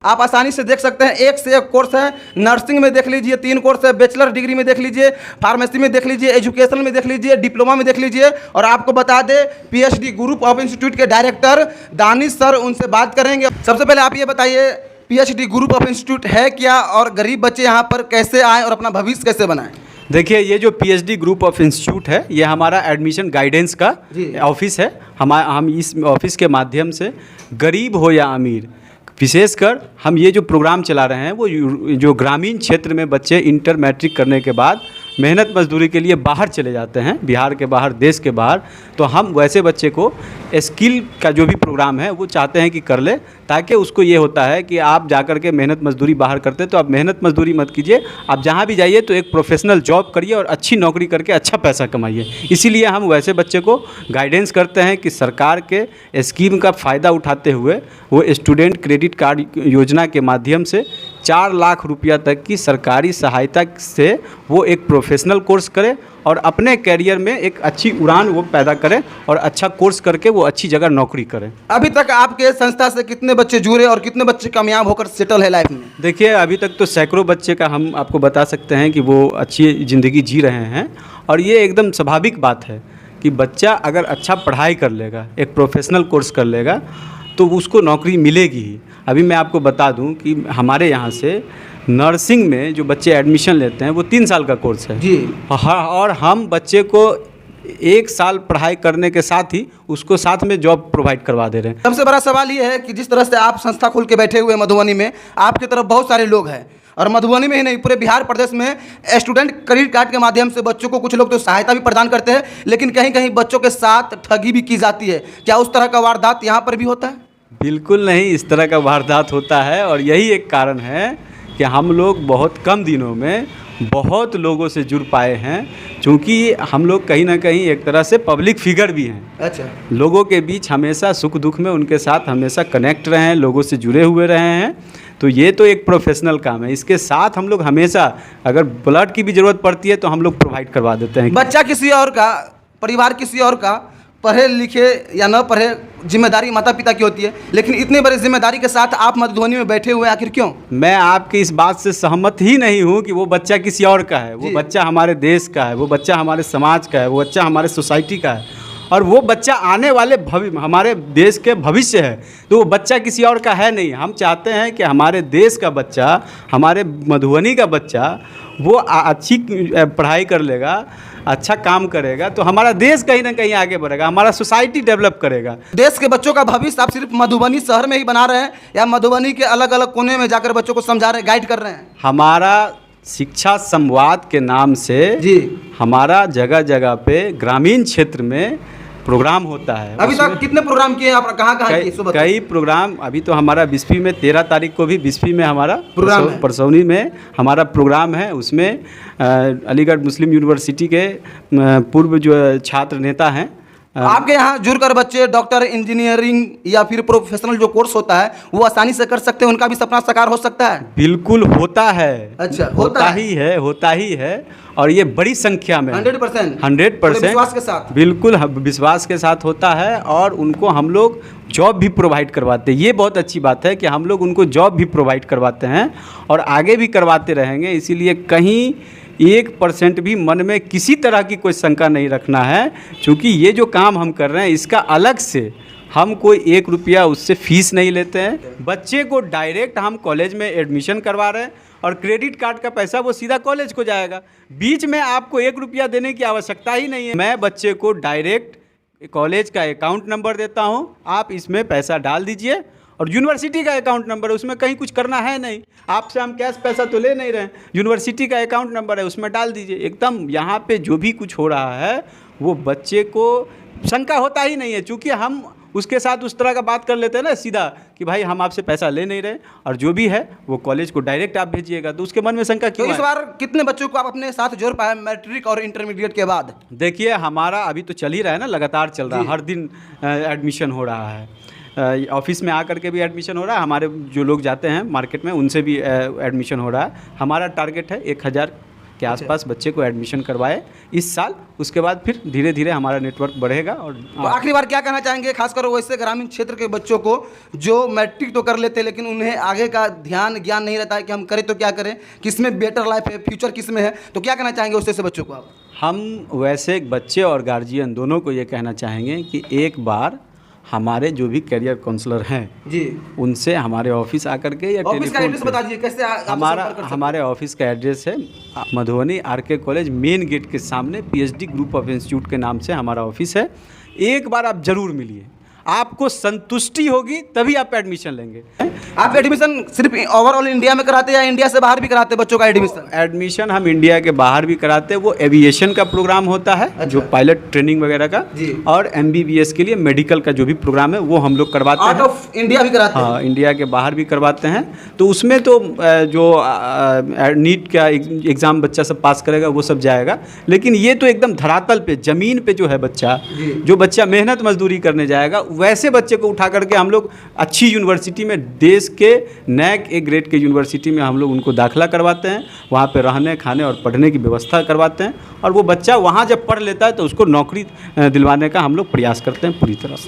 आप आसानी से देख सकते हैं, एक से एक कोर्स है। नर्सिंग में देख लीजिए 3 कोर्स है, बैचलर डिग्री में देख लीजिए, फार्मेसी में देख लीजिए, एजुकेशन में देख लीजिए, डिप्लोमा में देख लीजिए। और आपको बता दें, पीएचडी ग्रुप ऑफ इंस्टीट्यूट के डायरेक्टर दानिश सर, उनसे बात करेंगे। सबसे पहले आप ये बताइए, पीएचडी ग्रुप ऑफ इंस्टीट्यूट है क्या, और गरीब बच्चे यहाँ पर कैसे आएँ और अपना भविष्य कैसे बनाएं? देखिए, ये जो पीएचडी ग्रुप ऑफ इंस्टीट्यूट है, ये हमारा एडमिशन गाइडेंस का ऑफिस है। हम इस ऑफिस के माध्यम से गरीब हो या अमीर, विशेषकर हम ये जो प्रोग्राम चला रहे हैं वो जो ग्रामीण क्षेत्र में बच्चे इंटर मैट्रिक करने के बाद मेहनत मजदूरी के लिए बाहर चले जाते हैं, बिहार के बाहर, देश के बाहर, तो हम वैसे बच्चे को स्किल का जो भी प्रोग्राम है वो चाहते हैं कि कर ले, ताकि उसको ये होता है कि आप जाकर के मेहनत मजदूरी बाहर करते तो आप मेहनत मजदूरी मत कीजिए, आप जहाँ भी जाइए तो एक प्रोफेशनल जॉब करिए और अच्छी नौकरी करके अच्छा पैसा कमाइए। इसीलिए हम वैसे बच्चे को गाइडेंस करते हैं कि सरकार के स्कीम का फ़ायदा उठाते हुए वो स्टूडेंट क्रेडिट कार्ड योजना के माध्यम से 4 लाख रुपया तक की सरकारी सहायता से वो एक प्रोफेशनल कोर्स करे और अपने कैरियर में एक अच्छी उड़ान वो पैदा करें और अच्छा कोर्स करके वो अच्छी जगह नौकरी करें। अभी तक आपके संस्था से कितने बच्चे जुड़े और कितने बच्चे कामयाब होकर सेटल है लाइफ में? देखिए, अभी तक तो सैकड़ों बच्चे का हम आपको बता सकते हैं कि वो अच्छी ज़िंदगी जी रहे हैं। और ये एकदम स्वाभाविक बात है कि बच्चा अगर अच्छा पढ़ाई कर लेगा, एक प्रोफेशनल कोर्स कर लेगा, तो उसको नौकरी मिलेगी ही। अभी मैं आपको बता दूं कि हमारे यहाँ से नर्सिंग में जो बच्चे एडमिशन लेते हैं वो 3 साल का कोर्स है जी, और हम बच्चे को 1 साल पढ़ाई करने के साथ ही उसको साथ में जॉब प्रोवाइड करवा दे रहे हैं। सबसे बड़ा सवाल ये है कि जिस तरह से आप संस्था खोल के बैठे हुए मधुबनी में, आपकी तरफ बहुत सारे लोग हैं, और मधुबनी में ही नहीं पूरे बिहार प्रदेश में स्टूडेंट क्रेडिट कार्ड के माध्यम से बच्चों को कुछ लोग तो सहायता भी प्रदान करते हैं, लेकिन कहीं कहीं बच्चों के साथ ठगी भी की जाती है। क्या उस तरह का वारदात यहाँ पर भी होता है? बिल्कुल नहीं, इस तरह का वारदात होता है, और यही एक कारण है कि हम लोग बहुत कम दिनों में बहुत लोगों से जुड़ पाए हैं, क्योंकि हम लोग कहीं ना कहीं एक तरह से पब्लिक फिगर भी हैं। अच्छा, लोगों के बीच हमेशा सुख दुख में उनके साथ हमेशा कनेक्ट रहे हैं, लोगों से जुड़े हुए रहे हैं। तो ये तो एक प्रोफेशनल काम है। इसके साथ हम लोग हमेशा अगर ब्लड की भी ज़रूरत पड़ती है तो हम लोग प्रोवाइड करवा देते हैं। बच्चा किसी और का, परिवार किसी और का, पढ़े लिखे या न पढ़े, जिम्मेदारी माता पिता की होती है, लेकिन इतनी बड़ी जिम्मेदारी के साथ आप मधुबनी में बैठे हुए, आखिर क्यों? मैं आपकी इस बात से सहमत ही नहीं हूँ कि वो बच्चा किसी और का है। वो बच्चा हमारे देश का है, वो बच्चा हमारे समाज का है, वो बच्चा हमारे सोसाइटी का है, और वो बच्चा आने वाले हमारे देश के भविष्य है। तो वो बच्चा किसी और का है नहीं। हम चाहते हैं कि हमारे देश का बच्चा, हमारे मधुबनी का बच्चा, वो अच्छी पढ़ाई कर लेगा, अच्छा काम करेगा, तो हमारा देश कहीं ना कहीं आगे बढ़ेगा, हमारा सोसाइटी डेवलप करेगा। देश के बच्चों का भविष्य आप सिर्फ मधुबनी शहर में ही बना रहे हैं या मधुबनी के अलग अलग कोने में जाकर बच्चों को समझा रहे हैं, गाइड कर रहे हैं? हमारा शिक्षा संवाद के नाम से जी हमारा जगह जगह पे ग्रामीण क्षेत्र में प्रोग्राम होता है। अभी तक कितने प्रोग्राम किए आप, कहाँ किए? कई प्रोग्राम। अभी तो हमारा बिस्फी में 13 तारीख को भी बिस्फी में हमारा प्रोग्राम, परसौनी में हमारा प्रोग्राम है। उसमें अलीगढ़ मुस्लिम यूनिवर्सिटी के पूर्व जो छात्र नेता हैं, आपके यहाँ जुड़कर बच्चे डॉक्टर, इंजीनियरिंग या फिर प्रोफेशनल जो कोर्स होता है वो आसानी से कर सकते हैं, उनका भी सपना साकार हो सकता है? बिल्कुल होता है। अच्छा, होता ही है, और ये बड़ी संख्या में 100% विश्वास के साथ, बिल्कुल विश्वास के साथ होता है। और उनको हम लोग जॉब भी प्रोवाइड करवाते हैं। ये बहुत अच्छी बात है कि हम लोग उनको जॉब भी प्रोवाइड करवाते हैं और आगे भी करवाते रहेंगे। इसीलिए कहीं 1% भी मन में किसी तरह की कोई शंका नहीं रखना है, क्योंकि ये जो काम हम कर रहे हैं इसका अलग से हम कोई 1 रुपया उससे फीस नहीं लेते हैं। बच्चे को डायरेक्ट हम कॉलेज में एडमिशन करवा रहे हैं, और क्रेडिट कार्ड का पैसा वो सीधा कॉलेज को जाएगा। बीच में आपको 1 रुपया देने की आवश्यकता ही नहीं है। मैं बच्चे को डायरेक्ट कॉलेज का अकाउंट नंबर देता हूँ, आप इसमें पैसा डाल दीजिए, और यूनिवर्सिटी का अकाउंट नंबर है, उसमें कहीं कुछ करना है नहीं, आपसे हम कैश पैसा तो ले नहीं रहे हैं, यूनिवर्सिटी का अकाउंट नंबर है, उसमें डाल दीजिए। एकदम यहाँ पे जो भी कुछ हो रहा है वो बच्चे को शंका होता ही नहीं है, क्योंकि हम उसके साथ उस तरह का बात कर लेते हैं ना सीधा कि भाई हम आपसे पैसा ले नहीं रहे, और जो भी है वो कॉलेज को डायरेक्ट आप भेजिएगा, तो उसके मन में शंका क्यों? तो इस बार कितने बच्चों को आप अपने साथ जोड़ पाए मैट्रिक और इंटरमीडिएट के बाद? देखिए, हमारा अभी तो चल ही रहा है ना, लगातार चल रहा है, हर दिन एडमिशन हो रहा है। ऑफिस में आकर के भी एडमिशन हो रहा है, हमारे जो लोग जाते हैं मार्केट में उनसे भी एडमिशन हो रहा है। हमारा टारगेट है 1000 के आसपास बच्चे को एडमिशन करवाए इस साल। उसके बाद फिर धीरे धीरे हमारा नेटवर्क बढ़ेगा। और तो आखिरी बार क्या कहना चाहेंगे, खासकर वैसे ग्रामीण क्षेत्र के बच्चों को जो मैट्रिक तो कर लेते हैं लेकिन उन्हें आगे का ध्यान ज्ञान नहीं रहता है कि हम करें तो क्या करें, किस में बेटर लाइफ है, फ्यूचर किस में है, तो क्या कहना चाहेंगे उससे बच्चों को आप? हम वैसे बच्चे और गार्जियन दोनों को ये कहना चाहेंगे कि एक बार हमारे जो भी करियर काउंसलर हैं जी, उनसे हमारे ऑफिस आकर के या ऑफिस का टेलीफोन एड्रेस पे- बता दीजिए, कैसे आपसे हमारा संपर्क कर सकते हैं? हमारे ऑफिस का एड्रेस है Madhubani RK college main gate के सामने पीएचडी ग्रुप ऑफ इंस्टीट्यूट के नाम से हमारा ऑफिस है। एक बार आप जरूर मिलिए, आपको संतुष्टि होगी तभी आप एडमिशन लेंगे। आप एडमिशन सिर्फ ओवरऑल इंडिया में कराते हैं या इंडिया से बाहर भी कराते हैं बच्चों का एडमिशन? एडमिशन हम इंडिया के बाहर भी कराते हैं। वो एविएशन का प्रोग्राम होता है जो पायलट ट्रेनिंग वगैरह का, जी। और एमबीबीएस के लिए मेडिकल का जो भी प्रोग्राम है वो हम लोग करवाते आउट हैं। ऑफ इंडिया भी कराते हैं? हाँ, इंडिया के बाहर भी करवाते हैं। तो उसमें तो जो नीट का एग्ज़ाम बच्चा सब पास करेगा वो सब जाएगा, लेकिन ये तो एकदम धरातल पे ज़मीन पे जो है बच्चा, जो बच्चा मेहनत मजदूरी करने जाएगा, वैसे बच्चे को उठा करके हम लोग अच्छी यूनिवर्सिटी में, देश के नैक ए ग्रेड के यूनिवर्सिटी में हम लोग उनको दाखिला करवाते हैं। वहाँ पे रहने खाने और पढ़ने की व्यवस्था करवाते हैं, और वो बच्चा वहाँ जब पढ़ लेता है तो उसको नौकरी दिलवाने का हम लोग प्रयास करते हैं पूरी तरह से।